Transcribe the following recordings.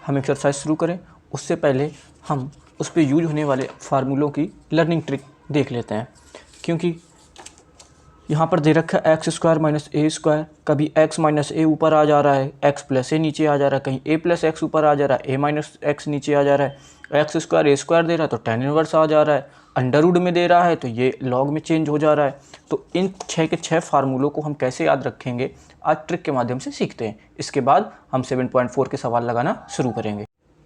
हम एक्सरसाइज शुरू करें उससे पहले हम उस पर यूज होने वाले फार्मूलों की लर्निंग ट्रिक देख लेते हैं। क्योंकि यहाँ पर दे रखा है एक्स स्क्वायर माइनस ए स्क्वायर, कभी एक्स माइनस ए ऊपर आ जा रहा है, एक्स प्लस ए नीचे आ जा रहा है, कहीं ए प्लस एक्स ऊपर आ जा रहा है, ए माइनस एक्स नीचे आ जा रहा है, एक्स स्क्वायर ए स्क्वायर दे रहा है तो tan इनवर्स आ जा रहा है, अंडर रूट में दे रहा है तो ये लॉग में चेंज हो जा रहा है। तो इन 6 के 6 फार्मूलों को हम कैसे याद रखेंगे आज ट्रिक के माध्यम से सीखते हैं। इसके बाद हम 7.4 के सवाल लगाना शुरू करेंगे।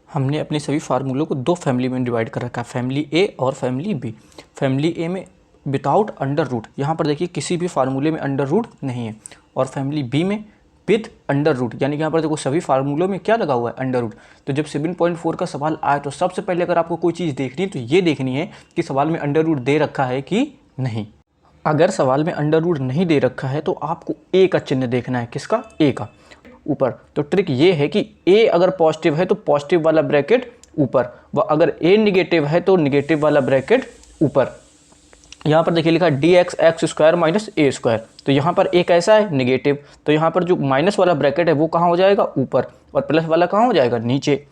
हमने अपने सभी फार्मूलों को 2 फैमिली में डिवाइड कर रखा है, फैमिली ए और फैमिली बी। फैमिली ए में विदाउट अंडर रूट, यहाँ पर देखिए किसी भी फार्मूले में अंडर रूट नहीं है, और फैमिली बी में विद अंडर रूट, यानी कि यहाँ पर देखो सभी फार्मूलों में क्या लगा हुआ है, अंडर रूट। तो जब 7.4 का सवाल आए तो सबसे पहले अगर आपको कोई चीज़ देखनी है तो ये देखनी है कि सवाल में अंडर रूट दे रखा है कि नहीं। अगर सवाल में अंडर रूट नहीं दे रखा है तो आपको ए का चिन्ह देखना है, किसका, ए का ऊपर। तो ट्रिक ये है कि ए अगर पॉजिटिव है तो पॉजिटिव वाला ब्रैकेट ऊपर, व अगर ए निगेटिव है तो निगेटिव वाला ब्रैकेट ऊपर। यहाँ पर देखिए लिखा d x x square minus ए स्क्वायर, तो यहाँ पर ए कैसा है, निगेटिव, तो यहाँ पर जो माइनस वाला ब्रैकेट है वो कहाँ हो जाएगा, ऊपर, और प्लस वाला कहाँ हो जाएगा, नीचे।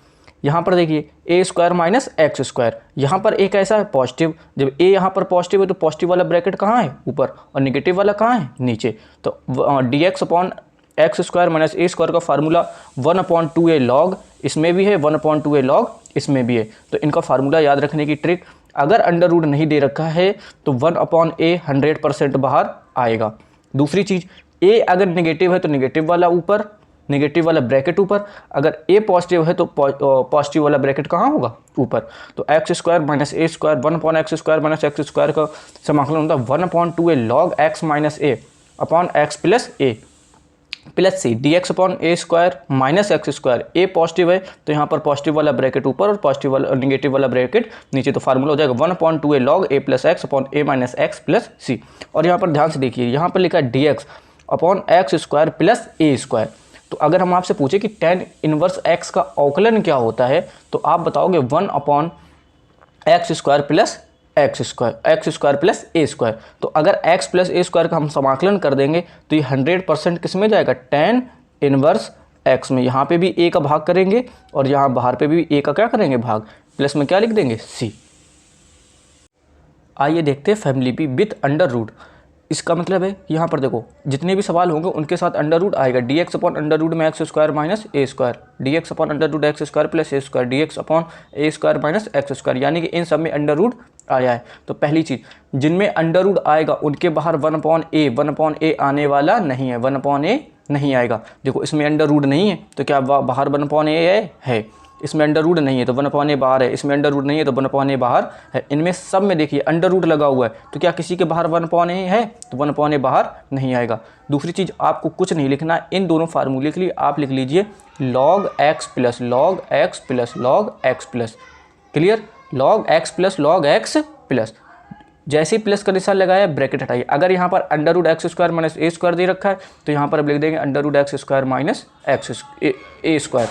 यहाँ पर देखिए ए स्क्वायर माइनस एक्स स्क्वायर, यहाँ पर ए कैसा है, पॉजिटिव, जब ए यहाँ पर पॉजिटिव है तो पॉजिटिव वाला ब्रैकेट कहाँ है, ऊपर, और निगेटिव वाला कहाँ है, नीचे। तो d x upon x square minus ए स्क्वायर का फार्मूला 1/2a लॉग इसमें भी है, 1/2a लॉग इसमें भी है। तो इनका फार्मूला याद रखने की ट्रिक, अगर अंडर रूट नहीं दे रखा है तो 1/a 100% बाहर आएगा। दूसरी चीज़, ए अगर नेगेटिव है तो नेगेटिव वाला ऊपर, नेगेटिव वाला ब्रैकेट ऊपर, अगर ए पॉजिटिव है तो पॉजिटिव वाला ब्रैकेट कहाँ होगा, ऊपर। तो एक्स स्क्वायर माइनस ए square 1/x square minus x square का समाकलन होता है 1/2a log x minus a upon x plus a plus c d x upon A square minus x square. A positive है तो यहाँ पर पॉजिटिव वाला bracket ऊपर और पॉजिटिव वाला नेगेटिव वाला ब्रैकेट नीचे। तो फार्मूला हो जाएगा 1/2a लॉग ए प्लस एक्स अपॉन ए माइनस एक्स प्लस सी। और यहाँ पर ध्यान से देखिए, यहाँ पर लिखा है d x upon x square plus ए स्क्वायर। तो अगर हम आपसे पूछे कि tan इनवर्स एक्स का अवकलन क्या होता है तो आप बताओगे 1/x square plus x square plus ए स्क्वायर। तो अगर x प्लस ए स्क्वायर का हम समाकलन कर देंगे तो ये 100% किस में जाएगा, tan इनवर्स x में। यहाँ पे भी a का भाग करेंगे और यहाँ बाहर पे भी a का क्या करेंगे, भाग, प्लस में क्या लिख देंगे, c। आइए देखते हैं family B with under root. इसका मतलब है कि यहाँ पर देखो जितने भी सवाल होंगे उनके साथ अंडर रूट आएगा। D x upon under root में एक्स स्क्वायर माइनस ए square, D x upon under root x square plus ए स्क्वायर, डी एक्स अपॉन ए स्क्वायर माइनस एक्स स्क्वायर, यानी कि इन सब में अंडर रूट आया है। तो पहली चीज़, जिनमें अंडर रूट आएगा उनके बाहर 1/a आने वाला नहीं है, 1/a नहीं आएगा। देखो इसमें अंडर रूट नहीं है तो क्या बाहर 1/a है, इसमें अंडर रूट नहीं है तो 1/a बाहर है, इसमें अंडर रूट नहीं है तो 1/a बाहर है। इनमें सब में देखिए अंडर रूट लगा हुआ है तो क्या किसी के बाहर 1/a है, तो 1/a बाहर नहीं आएगा। दूसरी चीज़, आपको कुछ नहीं लिखना, इन दोनों फार्मूले के लिए आप लिख लीजिए log x plus log x plus log x plus, clear, log x plus log x plus. जैसे ही प्लस का निशान लगाया ब्रैकेट हटाइए। अगर यहाँ पर under root x square minus ए स्क्वायर दे रखा है तो यहाँ पर अब लिख देंगे under root x square minus X A square.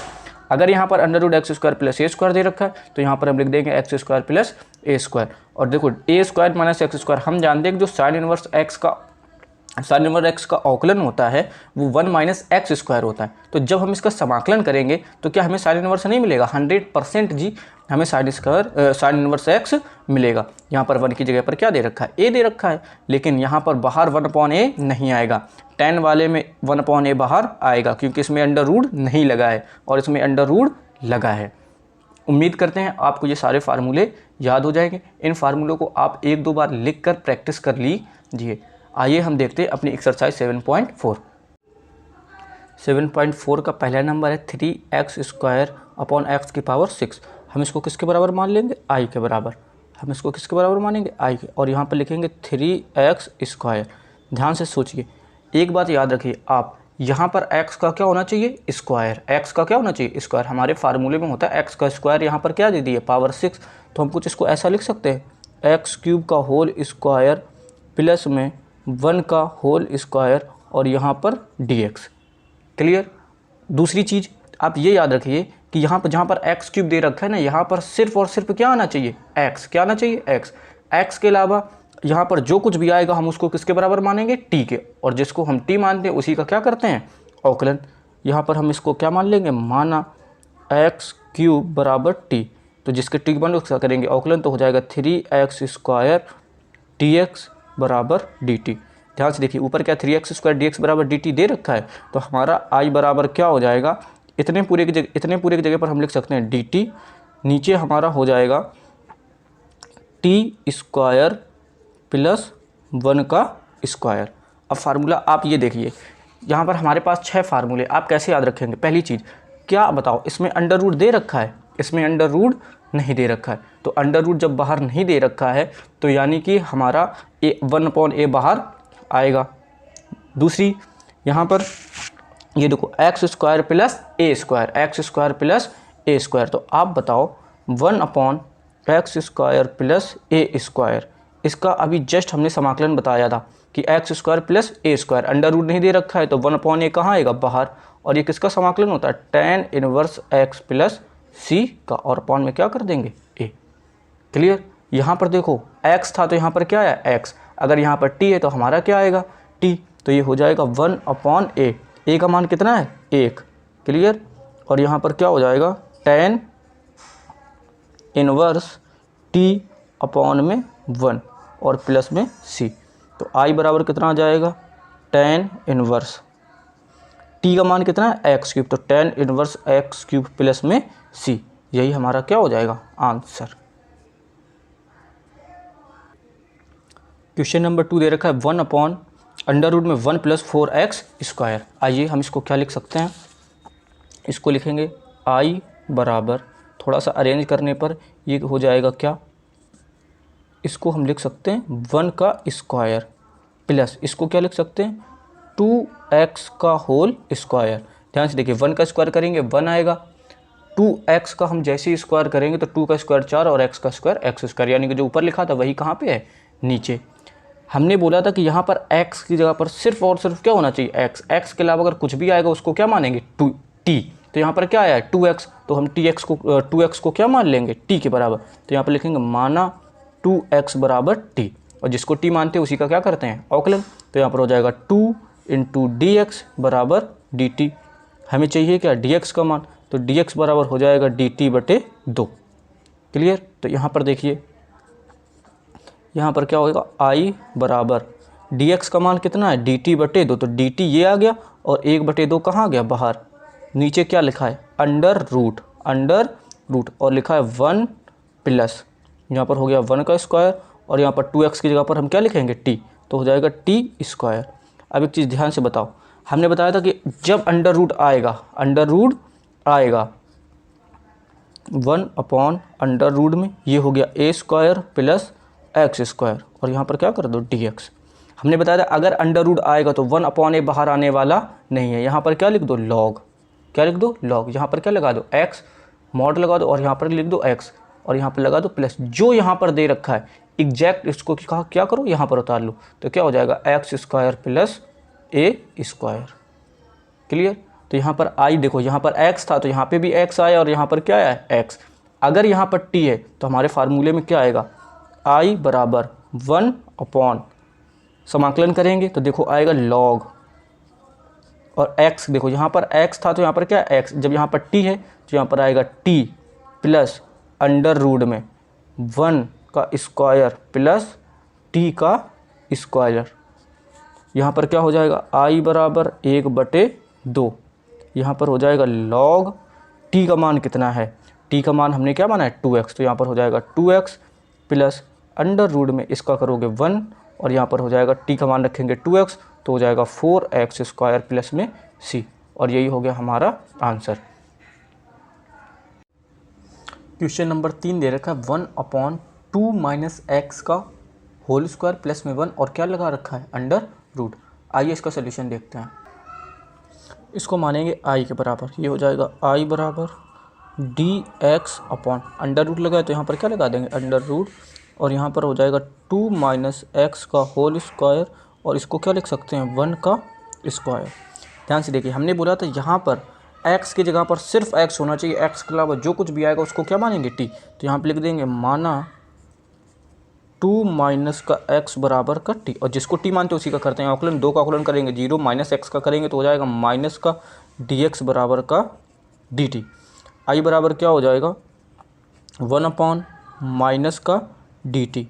अगर यहाँ पर under root x square plus ए स्क्वायर दे रखा है तो यहाँ पर हम लिख देंगे एक्स स्क्वायर प्लस ए स्क्वायर। और देखो A square minus x square, हम जानते हैं कि जो साइन इनवर्स एक्स का अवकलन होता है वो 1 माइनस एक्स स्क्वायर होता है। तो जब हम इसका समाकलन करेंगे तो क्या हमें साइन इनवर्स नहीं मिलेगा, 100% जी हमें साइन इनवर्स एक्स मिलेगा। यहाँ पर 1 की जगह पर क्या दे रखा है, ए दे रखा है, लेकिन यहाँ पर बाहर 1/a नहीं आएगा, tan वाले में 1/a बाहर आएगा क्योंकि इसमें अंडर रूट नहीं लगा है और इसमें अंडर रूट लगा है। उम्मीद करते हैं आपको ये सारे फार्मूले याद हो जाएंगे। इन फार्मूलों को आप 1-2 बार लिख कर प्रैक्टिस कर लीजिए। आइए हम देखते हैं अपनी एक्सरसाइज 7.4। 7.4 का पहला नंबर है 3x स्क्वायर अपॉन एक्स की पावर 6। हम इसको किसके बराबर मान लेंगे, i के बराबर। हम इसको किसके बराबर मानेंगे, i के, और यहाँ पर लिखेंगे 3x स्क्वायर। ध्यान से सोचिए, एक बात याद रखिए आप, यहाँ पर x का क्या होना चाहिए, स्क्वायर, x का क्या होना चाहिए, स्क्वायर। हमारे फार्मूले में होता है x का स्क्वायर, यहाँ पर क्या दे दिए, पावर 6। तो हम कुछ इसको ऐसा लिख सकते हैं x³ का होल स्क्वायर प्लस में 1 का होल स्क्वायर और यहाँ पर dx, क्लियर। दूसरी चीज़ आप ये याद रखिए कि यहाँ पर जहाँ पर x³ दे रखा है ना, यहाँ पर सिर्फ और सिर्फ क्या आना चाहिए, x, क्या आना चाहिए, x के अलावा यहाँ पर जो कुछ भी आएगा हम उसको किसके बराबर मानेंगे, t के, और जिसको हम t मानते हैं उसी का क्या करते हैं, अवकलन। यहाँ पर हम इसको क्या मान लेंगे, माना x³ क्यूब बराबर टी। तो जिसके टी बन उसका करेंगे अवकलन, तो हो जाएगा 3x² dx बराबर dt। ध्यान से देखिए ऊपर क्या 3x² dx बराबर dt दे रखा है, तो हमारा I बराबर क्या हो जाएगा, इतने पूरे की जगह पर हम लिख सकते हैं dt, नीचे हमारा हो जाएगा t² प्लस 1 का स्क्वायर। अब फार्मूला आप ये देखिए, यहाँ पर हमारे पास 6 फार्मूले, आप कैसे याद रखेंगे। पहली चीज़ क्या बताओ, इसमें अंडर रूट दे रखा है, इसमें अंडर रूट नहीं दे रखा है। तो अंडर रूट जब बाहर नहीं दे रखा है तो यानी कि हमारा 1/a बाहर आएगा। दूसरी यहाँ पर ये देखो x² plus a² plus a², तो आप बताओ 1/x² प्लस a², इसका अभी जस्ट हमने समाकलन बताया था कि x² plus a², under root नहीं दे रखा है तो 1/a कहाँ आएगा बाहर, और ये किसका समाकलन होता है tan inverse x plus c का, और अपॉन में क्या कर देंगे a। क्लियर। यहाँ पर देखो x था तो यहाँ पर क्या आया x, अगर यहाँ पर t है तो हमारा क्या आएगा t, तो ये हो जाएगा 1/a, a का मान कितना है 1। क्लियर। और यहाँ पर क्या हो जाएगा tan इनवर्स t अपॉन में 1 और प्लस में c, तो I बराबर कितना आ जाएगा tan इनवर्स t का मान कितना है x3, तो tan इनवर्स x3 प्लस में c, यही हमारा क्या हो जाएगा आंसर। क्वेश्चन नंबर 2 दे रखा है 1/√1 + 4x²। आइए हम इसको क्या लिख सकते हैं, इसको लिखेंगे I बराबर, थोड़ा सा अरेंज करने पर ये हो जाएगा क्या, इसको हम लिख सकते हैं 1 का स्क्वायर प्लस, इसको क्या लिख सकते हैं 2x का होल स्क्वायर। ध्यान से देखिए 1 का स्क्वायर करेंगे 1 आएगा, 2x का हम जैसे ही स्क्वायर करेंगे तो 2 का स्क्वायर 4 और x का स्क्वायर x², यानी कि जो ऊपर लिखा था वही कहाँ पे है नीचे। हमने बोला था कि यहाँ पर x की जगह पर सिर्फ और सिर्फ क्या होना चाहिए x के अलावा अगर कुछ भी आएगा उसको क्या मानेंगे t, तो यहाँ पर क्या आया है 2x, तो हम 2x को क्या मान लेंगे t के बराबर, तो यहाँ पर लिखेंगे माना 2x बराबर t, और जिसको t मानते हैं उसी का क्या करते हैं अवकलन, तो यहाँ पर हो जाएगा 2 × dx बराबर dt। हमें चाहिए क्या dx का मान, तो dx बराबर हो जाएगा dt/2। क्लियर। तो यहाँ पर देखिए यहाँ पर क्या होगा I बराबर dx का मान कितना है dt/2, तो dt ये आ गया और 1/2 कहाँ गया बाहर, नीचे क्या लिखा है अंडर रूट और लिखा है 1 प्लस, यहाँ पर हो गया 1 का स्क्वायर, और यहाँ पर 2x की जगह पर हम क्या लिखेंगे t, तो हो जाएगा t²। अब एक चीज़ ध्यान से बताओ, हमने बताया था कि जब अंडर रूट आएगा 1/√, में ये हो गया a² प्लस x², और यहाँ पर क्या कर दो dx। हमने बताया था अगर अंडर रूट आएगा तो 1/a बाहर आने वाला नहीं है, यहाँ पर क्या लिख दो लॉग, यहाँ पर क्या लगा दो x मॉड लगा दो, और यहाँ पर लिख दो x, और यहाँ पर लगा दो प्लस, जो यहाँ पर दे रखा है एग्जैक्ट इसको क्या करो यहाँ पर उतार लो, तो क्या हो जाएगा x² प्लस a²। क्लियर। तो यहाँ पर I देखो यहाँ पर x था तो यहाँ पे भी x आया और यहाँ पर क्या आया x, अगर यहाँ पर t है तो हमारे फार्मूले में क्या आएगा I बराबर 1/, समाकलन करेंगे तो देखो आएगा लॉग, और x देखो यहाँ पर x था तो यहाँ पर क्या x, जब यहाँ पर t है तो यहाँ पर आएगा t प्लस अंडर रूट में 1 का स्क्वायर प्लस t का स्क्वायर। यहाँ पर क्या हो जाएगा I बराबर 1/2, यहाँ पर हो जाएगा लॉग t का मान कितना है, t का मान हमने क्या माना है 2x, तो यहाँ पर हो जाएगा 2x प्लस अंडर रूट में इसका करोगे 1, और यहाँ पर हो जाएगा t का मान रखेंगे 2x, तो हो जाएगा 4x² प्लस में c, और यही हो गया हमारा आंसर। क्वेश्चन नंबर 3 दे रखा है 1/2 - x का होल स्क्वायर प्लस में 1, और क्या लगा रखा है अंडर रूट। आइए इसका सोल्यूशन देखते हैं। इसको मानेंगे I के बराबर, ये हो जाएगा I बराबर dx अपॉन अंडर रूट लगाए तो यहाँ पर क्या लगा देंगे अंडर रूट, और यहाँ पर हो जाएगा 2 - x का होल स्क्वायर, और इसको क्या लिख सकते हैं 1 का स्क्वायर। ध्यान से देखिए हमने बोला था यहाँ पर x की जगह पर सिर्फ x होना चाहिए, x के अलावा जो कुछ भी आएगा उसको क्या मानेंगे t, तो यहाँ पर लिख देंगे माना 2 - का x बराबर का t, और जिसको t मानते हैं उसी का करते हैं अवकलन। 2 का अवकलन करेंगे 0 - x का करेंगे तो हो जाएगा माइनस का dx बराबर का dt। आई बराबर क्या हो जाएगा 1 अपॉन माइनस का dt,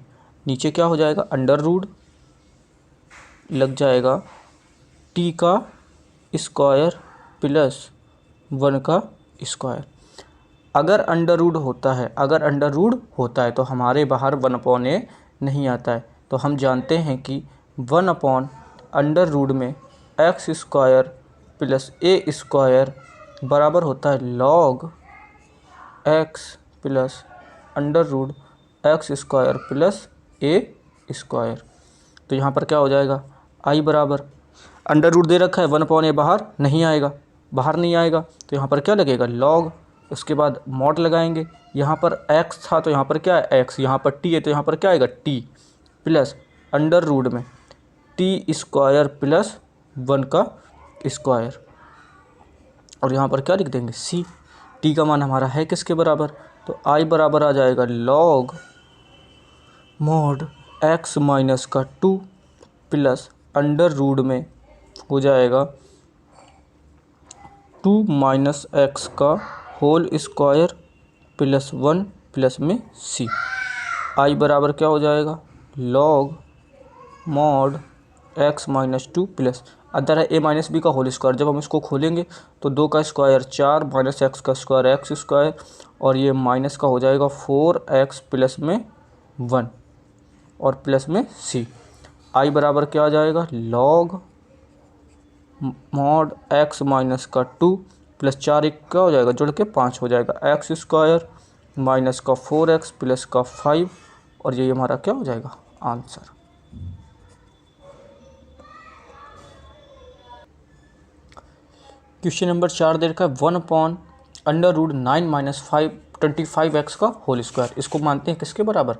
नीचे क्या हो जाएगा अंडर रूट लग जाएगा t का स्क्वायर प्लस 1 का स्क्वायर। अगर अंडर रूट होता है तो हमारे बाहर 1 अपॉन ए नहीं आता है, तो हम जानते हैं कि 1 अपॉन अंडर रूट में एक्स स्क्वायर प्लस ए स्क्वायर बराबर होता है log x plus under root x square plus ए स्क्वायर। तो यहाँ पर क्या हो जाएगा आई बराबर अंडर रूट दे रखा है 1 अपॉन ए बाहर नहीं आएगा, तो यहाँ पर क्या लगेगा लॉग, उसके बाद मॉड लगाएंगे। यहाँ पर x था तो यहाँ पर क्या है x, यहाँ पर t है तो यहाँ पर क्या आएगा t प्लस अंडर रूट में t स्क्वायर प्लस 1 का स्क्वायर, और यहाँ पर क्या लिख देंगे c। t का मान हमारा है किसके बराबर, तो i बराबर आ जाएगा लॉग मॉड x माइनस का 2 प्लस अंडर रूट में हो जाएगा 2 माइनस एक्स का होल स्क्वायर प्लस 1 प्लस में c। आई बराबर क्या हो जाएगा log mod x minus 2 plus अंदर है a माइनस बी का होल स्क्वायर। जब हम इसको खोलेंगे तो 2 का स्क्वायर 4 माइनस एक्स का स्क्वायर एक्स स्क्वायर, और ये माइनस का हो जाएगा 4x प्लस में 1 और प्लस में c। आई बराबर क्या आ जाएगा लॉग मॉड x माइनस का 2 प्लस 4 एक क्या हो जाएगा जुड़ के 5 हो जाएगा एक्स स्क्वायर माइनस का 4x प्लस का 5, और ये हमारा क्या हो जाएगा आंसर। क्वेश्चन नंबर 4 दे रखा है 1 upon under root 9 minus 25x का होल स्क्वायर। इसको मानते हैं किसके बराबर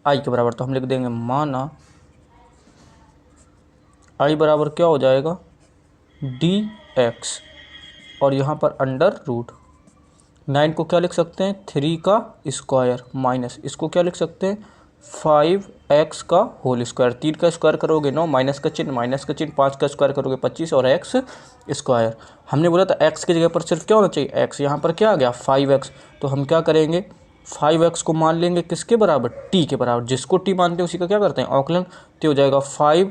आई के बराबर, तो हम लिख देंगे माना आई बराबर क्या हो जाएगा dx, और यहाँ पर अंडर रूट 9 को क्या लिख सकते हैं 3 का स्क्वायर माइनस इसको क्या लिख सकते हैं 5x का होल स्क्वायर। 3 का स्क्वायर करोगे 9 माइनस का चिन्ह 5 का स्क्वायर करोगे 25 और x स्क्वायर। हमने बोला था x की जगह पर सिर्फ क्या होना चाहिए x, यहाँ पर क्या आ गया 5x, तो हम क्या करेंगे 5x को मान लेंगे किसके बराबर t के बराबर, जिसको t मानते हैं उसी का क्या करते हैं औकलन, तो हो जाएगा 5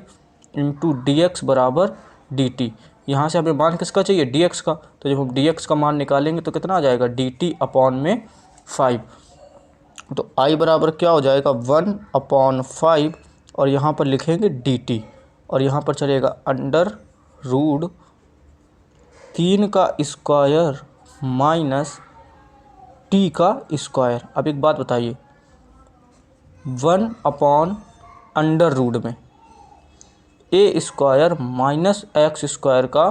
इंटू dx बराबर dt। यहाँ से हमें मान किसका चाहिए dx का, तो जब हम dx का मान निकालेंगे तो कितना आ जाएगा dt अपॉन में 5, तो i बराबर क्या हो जाएगा 1 अपॉन 5, और यहाँ पर लिखेंगे dt, और यहाँ पर चलेगा अंडर रूट 3 का स्क्वायर माइनस t का स्क्वायर। अब एक बात बताइए 1 अपॉन अंडर रूट में ए स्क्वायर माइनस एक्स स्क्वायर का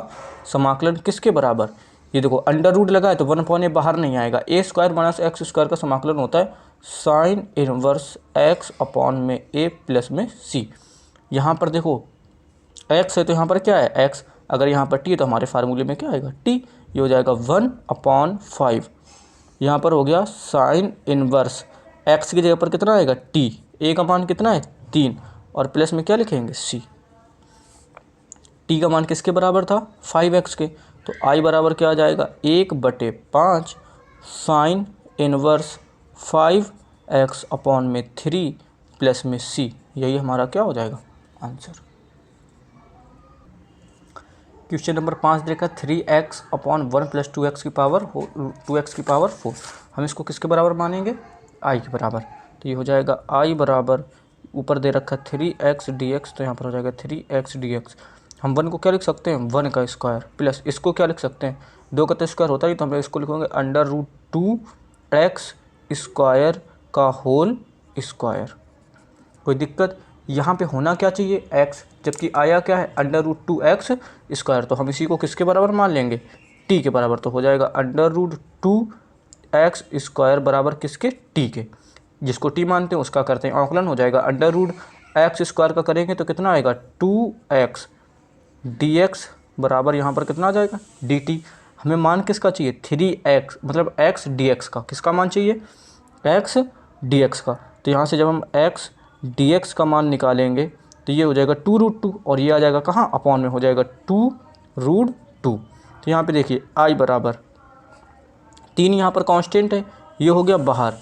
समाकलन किसके बराबर, ये देखो अंडर रूट लगा है तो 1 अपॉन ए बाहर नहीं आएगा, ए स्क्वायर माइनस एक्स स्क्वायर का समाकलन होता है साइन इनवर्स एक्स अपॉन में ए प्लस में सी। यहाँ पर देखो एक्स है तो यहाँ पर क्या है एक्स, अगर यहाँ पर टी तो हमारे फार्मूले में क्या आएगा टी, ये हो जाएगा 1 अपॉन 5, यहाँ पर हो गया साइन इनवर्स एक्स की जगह पर कितना आएगा टी, ए का मान कितना है 3 और प्लस में क्या लिखेंगे सी। टी का मान किसके बराबर था 5x के, तो आई बराबर क्या आ जाएगा 1/5 साइन इनवर्स 5x अपॉन में 3 प्लस में c, यही हमारा क्या हो जाएगा आंसर। क्वेश्चन नंबर 5 देखा 3x अपॉन 1 प्लस 2x की पावर 4, हम इसको किसके बराबर मानेंगे आई के बराबर, तो ये हो जाएगा आई बराबर ऊपर दे रखा 3x dx, तो यहाँ पर हो जाएगा 3x dx। हम 1 को क्या लिख सकते हैं 1 का स्क्वायर प्लस इसको क्या लिख सकते हैं 2 का तो स्क्वायर होता ही, तो हम इसको लिखेंगे अंडर रूट 2x स्क्वायर का होल स्क्वायर। कोई दिक्कत, यहाँ पे होना क्या चाहिए x, जबकि आया क्या है अंडर रूट 2x स्क्वायर, तो हम इसी को किसके बराबर मान लेंगे t के बराबर, तो हो जाएगा अंडर रूट 2x स्क्वायर बराबर किसके t के, जिसको t मानते हैं उसका करते हैं औकलन, हो जाएगा अंडर रूट एक्स स्क्वायर का करेंगे तो कितना आएगा 2x dx बराबर यहाँ पर कितना आ जाएगा dt। हमें मान किसका चाहिए 3x मतलब x dx का, किसका मान चाहिए x dx का, तो यहाँ से जब हम x dx का मान निकालेंगे तो ये हो जाएगा 2√2 और ये आ जाएगा कहाँ अपॉन में हो जाएगा 2√2। तो यहाँ पे देखिए i बराबर 3 यहाँ पर कांस्टेंट है, ये हो गया बाहर,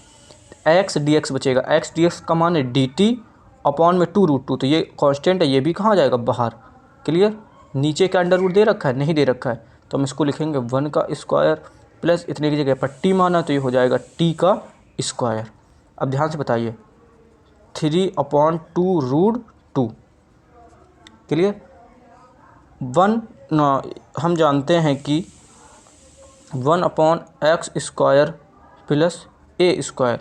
x dx बचेगा, x dx का मान है dt अपॉन में 2√2, तो ये कांस्टेंट है, ये भी कहाँ जाएगा बाहर। क्लियर। नीचे का अंडर रूट दे रखा है, नहीं दे रखा है, तो हम इसको लिखेंगे 1 का स्क्वायर प्लस इतने की जगह पर t माना, तो ये हो जाएगा t का स्क्वायर। अब ध्यान से बताइए 3/2√2। क्लियर। 1 हम जानते हैं कि 1/x² प्लस a²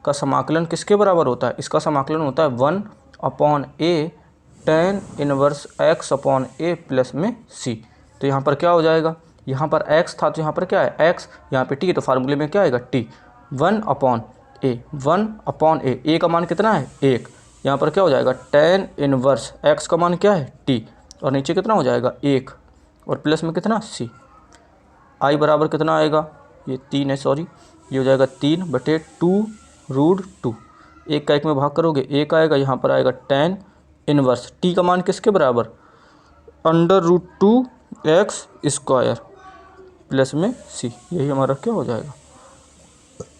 का समाकलन किसके बराबर होता है? इसका समाकलन होता है 1/a tan inverse x/a plus में c। तो यहाँ पर क्या हो जाएगा, यहाँ पर x था तो यहाँ पर क्या है x, यहाँ पे t, तो फार्मूले में क्या आएगा t। 1/a a का मान कितना है 1, यहाँ पर क्या हो जाएगा tan इनवर्स x का मान क्या है t, और नीचे कितना हो जाएगा 1, और प्लस में कितना c। i बराबर कितना आएगा, ये 3 है सॉरी, ये हो जाएगा 3/2√2। 1 का 1 में भाग करोगे 1 आएगा, यहाँ पर आएगा tan इनवर्स t का मान किसके बराबर, √2x² प्लस में c। यही हमारा क्या हो जाएगा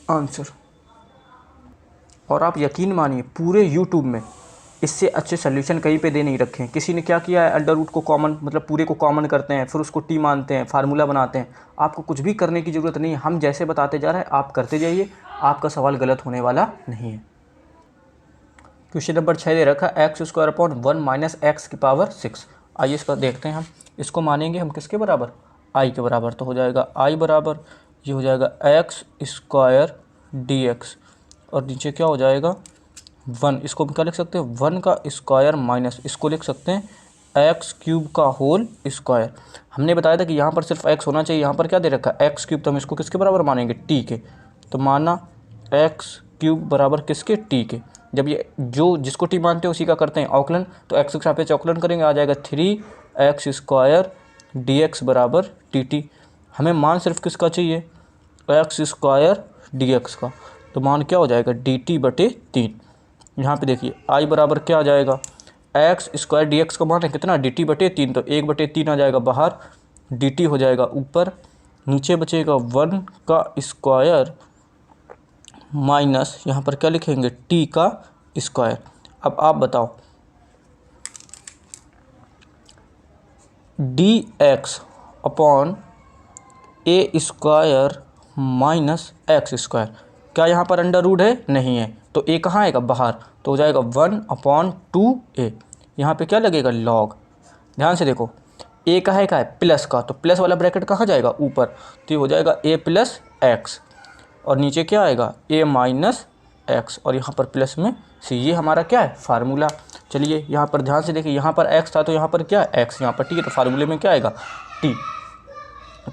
आंसर। और आप यकीन मानिए पूरे यूट्यूब में इससे अच्छे सोल्यूशन कहीं पे दे नहीं रखे हैं। किसी ने क्या किया है, अंडर रूट को कॉमन, मतलब पूरे को कॉमन करते हैं, फिर उसको टी मानते हैं, फार्मूला बनाते हैं। आपको कुछ भी करने की ज़रूरत नहीं है, हम जैसे बताते जा रहे हैं आप करते जाइए, आपका सवाल गलत होने वाला नहीं है। क्वेश्चन नंबर 6 दे रखा है x² - x⁻⁶। आइए इसका देखते हैं हम, इसको मानेंगे हम किसके बराबर, i के बराबर, तो हो जाएगा i बराबर, ये हो जाएगा x² dx, और नीचे क्या हो जाएगा 1, इसको क्या लिख सकते हैं 1 का स्क्वायर माइनस, इसको लिख सकते हैं x³ का होल स्क्वायर। हमने बताया था कि यहाँ पर सिर्फ x होना चाहिए, यहाँ पर क्या दे रखा है x³, तो हम इसको किसके बराबर मानेंगे t के, तो माना x³ बराबर किसके t के। जब ये जो जिसको t मानते हैं उसी का करते हैं अवकलन, तो x के सापेक्ष अवकलन करेंगे, आ जाएगा 3x² dx बराबर dt। हमें मान सिर्फ किसका चाहिए x² dx का, तो मान क्या हो जाएगा dt/3। यहाँ पे देखिए i बराबर क्या आ जाएगा, x² dx का मान है कितना dt/3, तो 1/3 आ जाएगा बाहर, dt हो जाएगा ऊपर, नीचे बचेगा 1 का स्क्वायर माइनस, यहाँ पर क्या लिखेंगे t का स्क्वायर। अब आप बताओ dx upon a² minus x², क्या यहाँ पर अंडर रूट है, नहीं है, तो a कहाँ आएगा बाहर, तो हो जाएगा 1/2a। यहाँ पे क्या लगेगा लॉग। ध्यान से देखो a का है प्लस का, तो प्लस वाला ब्रैकेट कहाँ जाएगा ऊपर, तो ये हो जाएगा a + x, और नीचे क्या आएगा a - x, और यहाँ पर प्लस में c। ये हमारा क्या है फार्मूला। चलिए यहाँ पर ध्यान से देखिए, यहाँ पर x था तो यहाँ पर क्या है x, यहाँ पर t है, तो फार्मूले में क्या आएगा t।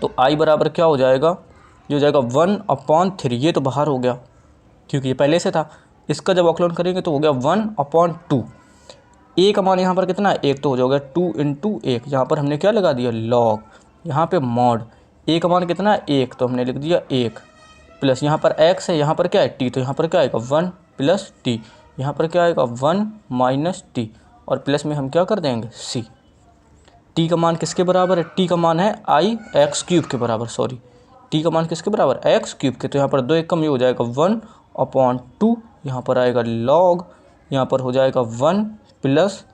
तो i बराबर क्या हो जाएगा, ये हो जाएगा 1/3, ये तो बाहर हो गया क्योंकि ये पहले से था, इसका जब अवकलन करेंगे तो हो गया 1/2। a का मान यहाँ पर कितना है 1, तो हो जाएगा 2 × 1, यहाँ पर हमने क्या लगा दिया लॉग, यहाँ पे मॉड, a का मान कितना है 1, तो हमने लिख दिया 1, प्लस यहाँ पर x है, यहाँ पर क्या है t, तो यहाँ पर क्या आएगा 1 + t, यहाँ पर क्या आएगा 1 - t, और प्लस में हम क्या कर देंगे c। t का मान किसके बराबर है, t का मान है i x³ के बराबर, सॉरी t का मान किसके बराबर x³ के, तो यहाँ पर 2 1 कम, ये हो जाएगा 1/2, यहाँ पर आएगा log, यहाँ पर हो जाएगा 1 +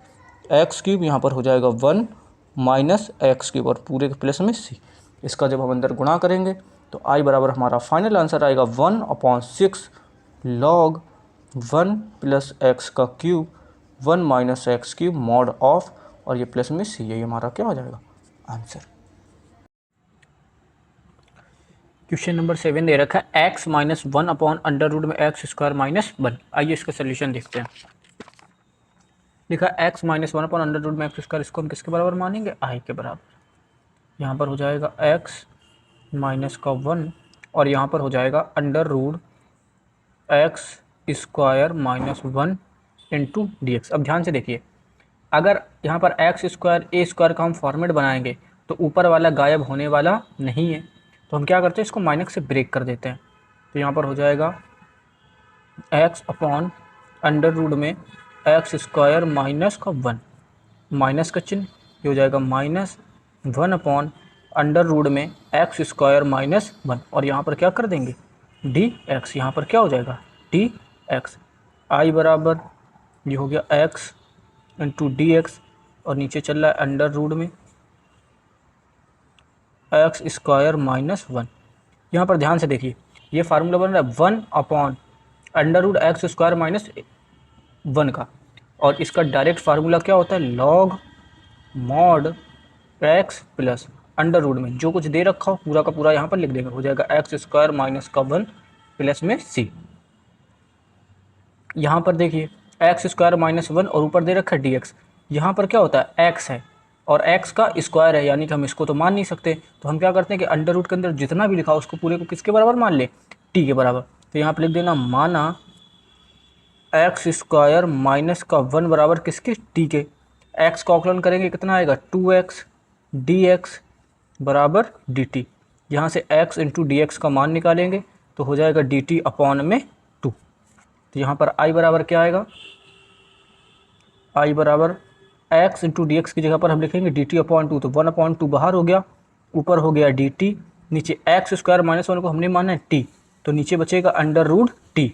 x³, यहाँ पर हो जाएगा 1 - x³, और पूरे के प्लस में c। इसका जब हम अंदर गुणा करेंगे तो i बराबर हमारा फाइनल आंसर आएगा 1/6 log 1 + x³ 1 - x³ mod of, और ये प्लस में c, यही हमारा क्या हो जाएगा आंसर। क्वेश्चन नंबर 7 दे रखा है x - 1/√में x² - 1। आइए इसका सोल्यूशन देखते हैं। लिखा x - 1/√में x², इसको हम किसके बराबर मानेंगे i के बराबर। यहाँ पर हो जाएगा x - 1, और यहाँ पर हो जाएगा √x² - 1 × dx। अब ध्यान से देखिए, अगर यहाँ पर x² a² का हम फॉर्मेट बनाएंगे तो ऊपर वाला गायब होने वाला नहीं है, तो हम क्या करते हैं इसको माइनस से ब्रेक कर देते हैं। तो यहाँ पर हो जाएगा x/√में x² - 1, माइनस का चिन्ह, ये हो जाएगा -1/√x² अंडर रूट में एक्स स्क्वायर माइनस 1 और यहाँ पर क्या कर देंगे डी एक्स, यहाँ पर क्या हो जाएगा डी एक्स। आई बराबर ये हो गया एक्स इंटू डी एक्स और नीचे चल रहा है अंडर रूट में एक्स स्क्वायर माइनस 1। यहाँ पर ध्यान से देखिए ये फार्मूला बन रहा है 1 upon under root x square minus 1 का, और इसका डायरेक्ट फार्मूला क्या होता है log mod x plus under root में जो कुछ दे रखा हो पूरा का पूरा यहाँ पर लिख देंगे, हो जाएगा एक्स स्क्वायर माइनस का 1 प्लस में सी। यहाँ पर देखिए एक्स स्क्वायर माइनस 1 और ऊपर दे रखा है डी एक्स, यहाँ पर क्या होता है एक्स है और एक्स का स्क्वायर है, यानी कि हम इसको तो मान नहीं सकते, तो हम क्या करते हैं कि अंडर रूट के अंदर जितना भी लिखा हो उसको पूरे को किसके बराबर मान ले टी के बराबर। तो यहाँ पर लिख देना माना एक्स स्क्वायर माइनस का 1 बराबर किसके टी के। एक्स का आकलन करेंगे कितना आएगा 2x डी एक्स बराबर डी टी। यहाँ से x इंटू डी एक्स का मान निकालेंगे तो हो जाएगा डी टी अपॉन में 2। तो यहाँ पर i बराबर क्या आएगा i बराबर x इंटू डी एक्स की जगह पर हम लिखेंगे डी टी अपॉन 2, तो 1 अपॉन 2 बाहर हो गया, ऊपर हो गया डी टी, नीचे एक्स स्क्वायर माइनस 1 को हमने माना है टी, तो नीचे बचेगा अंडर रूट टी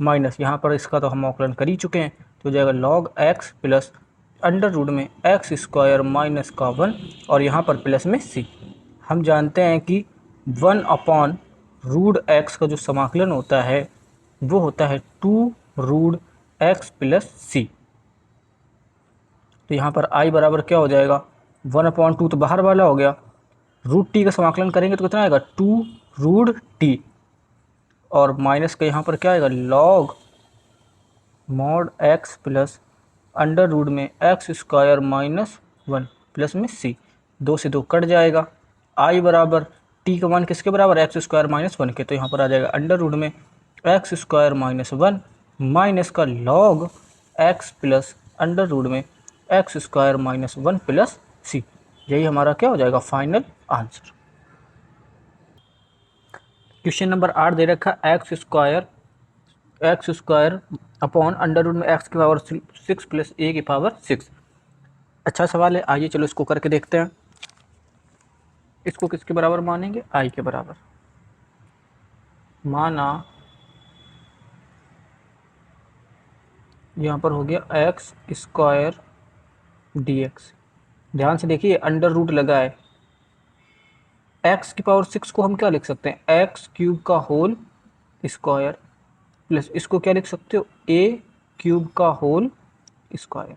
माइनस, यहाँ पर इसका तो हम आकलन कर ही चुके हैं, तो हो जाएगा log x plus under root में एक्स स्क्वायर माइनस का 1 और यहाँ पर प्लस में सी। हम जानते हैं कि 1 अपॉन रूट एक्स का जो समाकलन होता है वो होता है 2 रूट एक्स प्लस सी। तो यहाँ पर आई बराबर क्या हो जाएगा 1 अपॉन 2 तो बाहर वाला हो गया, रूट टी का समाकलन करेंगे तो कितना आएगा 2 रूट टी और माइनस का यहाँ पर क्या आएगा log mod x plus under root में एक्स स्क्वायर माइनस 1 प्लस में सी। 2 से 2 कट जाएगा, आई बराबर टी का मान किसके बराबर एक्स स्क्वायर माइनस 1 के, तो यहाँ पर आ जाएगा अंडर रूट में एक्स स्क्वायर माइनस 1 माइनस का log x plus under root में x square minus 1 plus c. यही हमारा क्या हो जाएगा फाइनल आंसर। क्वेश्चन नंबर 8 दे रखा x square upon under root में एक्स की पावर 6 प्लस ए की पावर 6। अच्छा सवाल है, आइए चलो इसको करके देखते हैं। इसको किसके बराबर मानेंगे आई के बराबर। माना यहाँ पर हो गया एक्स स्क्वायर डी एक्स, ध्यान से देखिए अंडर रूट लगा है, एक्स की पावर 6 को हम क्या लिख सकते हैं एक्स क्यूब का होल स्क्वायर प्लस इसको क्या लिख सकते हो ए क्यूब का होल स्क्वायर।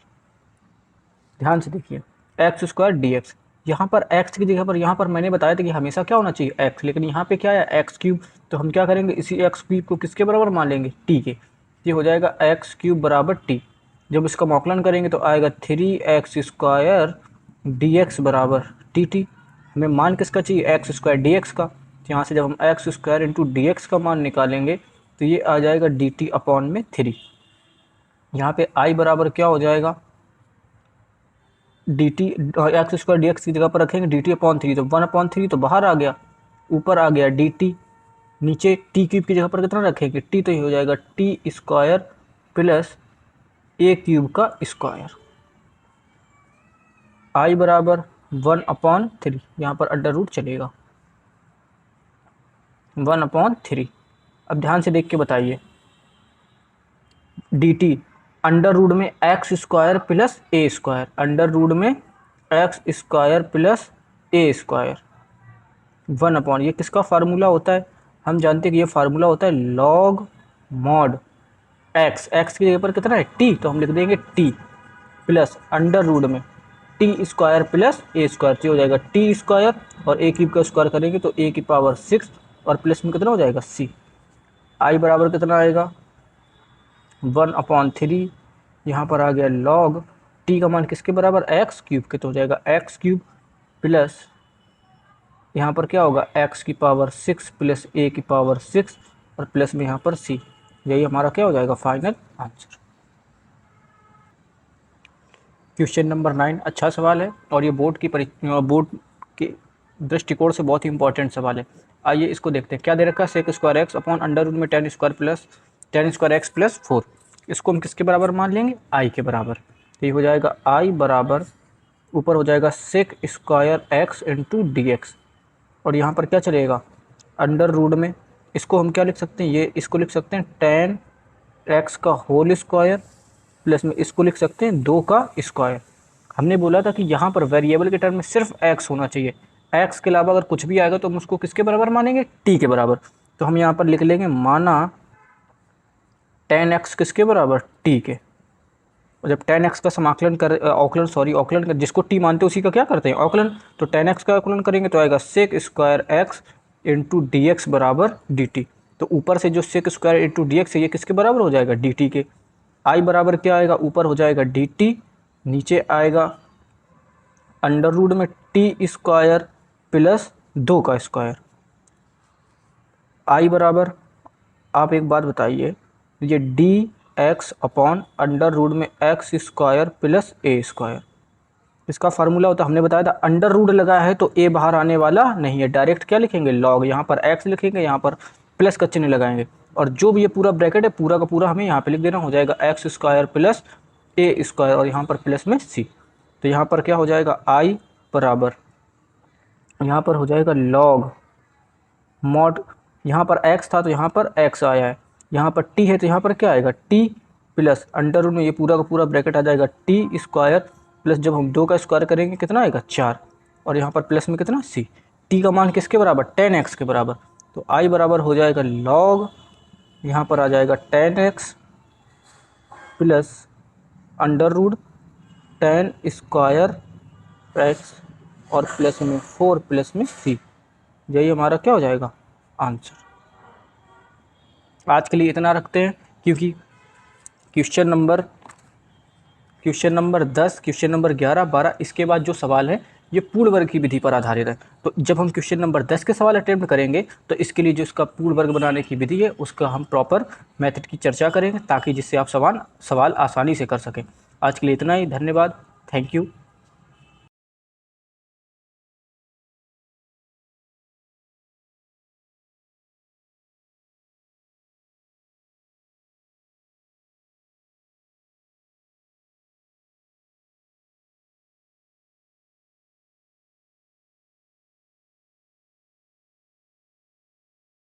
ध्यान से देखिए एक्स स्क्वायर डी एक्स, यहाँ पर एक्स की जगह पर यहाँ पर मैंने बताया था कि हमेशा क्या होना चाहिए एक्स, लेकिन यहाँ पे क्या है एक्स क्यूब, तो हम क्या करेंगे इसी एक्स क्यूब को किसके बराबर मान लेंगे टी के। ये हो जाएगा एक्स क्यूब बराबर टी, जब इसका मौकलन करेंगे तो आएगा 3x स्क्वायर डी एक्स बराबर टी टी। हमें मान किसका चाहिए एक्स स्क्वायर डी एक्स का, तो यहाँ से जब हम x square into d x का मान निकालेंगे तो ये आ जाएगा डी टी अपॉन में 3। यहाँ पे आई बराबर क्या हो जाएगा D T, x square D x की जगह पर रखेंगे डी टी अपॉन 3, तो 1 अपॉन 3 तो बाहर आ गया, ऊपर आ गया डी टी, नीचे टी क्यूब की जगह पर कितना रखेंगे टी, तो ये हो जाएगा टी स्क्वायर प्लस ए क्यूब का स्क्वायर। आई बराबर 1 अपॉन 3, यहाँ पर अंडर रूट चलेगा 1 अपॉन 3। अब ध्यान से देख के बताइए डी टी अंडर रूट में एक्स स्क्वायर प्लस ए स्क्वायर, अंडर रूट में एक्स स्क्वायर प्लस ए स्क्वायर 1 अपॉन, ये किसका फार्मूला होता है हम जानते हैं कि ये फार्मूला होता है लॉग मॉड एक्स, एक्स की जगह पर कितना है टी, तो हम लिख देंगे टी प्लस अंडर रूट में टी स्क्वायर प्लस ए स्क्वायर, तो हो जाएगा टी स्क्वायर और ए क्यूब का स्क्वायर करेंगे तो ए की पावर 6 और प्लस में कितना हो जाएगा सी। आई बराबर कितना आएगा 1 अपॉन 3, यहाँ पर आ गया लॉग टी का मान किसके बराबर एक्स क्यूब के, तो हो जाएगा एक्स क्यूब प्लस यहाँ पर क्या होगा एक्स की पावर 6 प्लस ए की पावर 6 और प्लस में यहाँ पर सी। यही हमारा क्या हो जाएगा फाइनल आंसर। क्वेश्चन नंबर 9 अच्छा सवाल है और ये बोर्ड के दृष्टिकोण से बहुत ही इंपॉर्टेंट सवाल है। आइए इसको देखते हैं। क्या दे रखा है sec square x upon under root में टेन स्क्वायर एक्स प्लस 4, इसको हम किसके बराबर मान लेंगे आई के बराबर, तो ये हो जाएगा आई बराबर ऊपर हो जाएगा sec square x into d x, और यहाँ पर क्या चलेगा अंडर रूट में, इसको हम क्या लिख सकते हैं, ये इसको लिख सकते हैं टेन एक्स का होल स्क्वायर प्लस में इसको लिख सकते हैं 2 का स्क्वायर। हमने बोला था कि यहाँ पर वेरिएबल के टर्म में सिर्फ एक्स होना चाहिए, एक्स के अलावा अगर कुछ भी आएगा तो हम उसको किसके बराबर मानेंगे, टी के बराबर। तो हम यहाँ पर लिख लेंगे माना टेन एक्स किसके बराबर, टी के। और जब टेन एक्स का समाकलन कर औकलन कर, जिसको टी मानते हैं उसी का क्या करते हैं औकलन, तो टेन एक्स का औकलन करेंगे तो आएगा sec square x into d x बराबर डी टी। तो ऊपर से जो sec square into d x है ये किसके बराबर हो जाएगा, डी टी के। आई बराबर क्या आएगा, ऊपर हो जाएगा डी टी, नीचे आएगा अंडर रूट में टी स्क्वायर प्लस 2 का स्क्वायर। आई बराबर, आप एक बात बताइए, ये d x upon under root में एक्स स्क्वायर प्लस ए स्क्वायर, इसका फार्मूला होता है, हमने बताया था अंडर रूट लगा है तो ए बाहर आने वाला नहीं है, डायरेक्ट क्या लिखेंगे लॉग, यहाँ पर एक्स लिखेंगे, यहाँ पर प्लस का चिन्ह लगाएंगे, और जो भी ये पूरा ब्रैकेट है पूरा का पूरा हमें यहाँ पे लिख देना, हो जाएगा एक्स स्क्वायर प्लस ए स्क्वायर और यहाँ पर प्लस में सी। तो यहाँ पर क्या हो जाएगा आई बराबर, यहाँ पर हो जाएगा लॉग मॉड, यहाँ पर x था तो यहाँ पर x आया है, यहाँ पर t है तो यहाँ पर क्या आएगा t प्लस अंडर रूट में ये पूरा का पूरा ब्रैकेट आ जाएगा टी स्क्वायर प्लस जब हम 2 का स्क्वायर करेंगे कितना आएगा 4, और यहाँ पर प्लस में कितना c, t का मान किसके बराबर 10x के बराबर। तो i बराबर हो जाएगा लॉग, यहाँ पर आ जाएगा 10x plus under root 10 square x और प्लस में 4 प्लस में c, यही हमारा क्या हो जाएगा आंसर। आज के लिए इतना रखते हैं, क्योंकि क्वेश्चन नंबर 10, क्वेश्चन नंबर 11, 12 इसके बाद जो सवाल है ये पूर्ण वर्ग की विधि पर आधारित है। तो जब हम क्वेश्चन नंबर 10 के सवाल अटेम्प्ट करेंगे तो इसके लिए जो इसका पूर्ण वर्ग बनाने की विधि है उसका हम प्रॉपर मेथड की चर्चा करेंगे, ताकि जिससे आप सवाल आसानी से कर सकें। आज के लिए इतना ही, धन्यवाद, थैंक यू।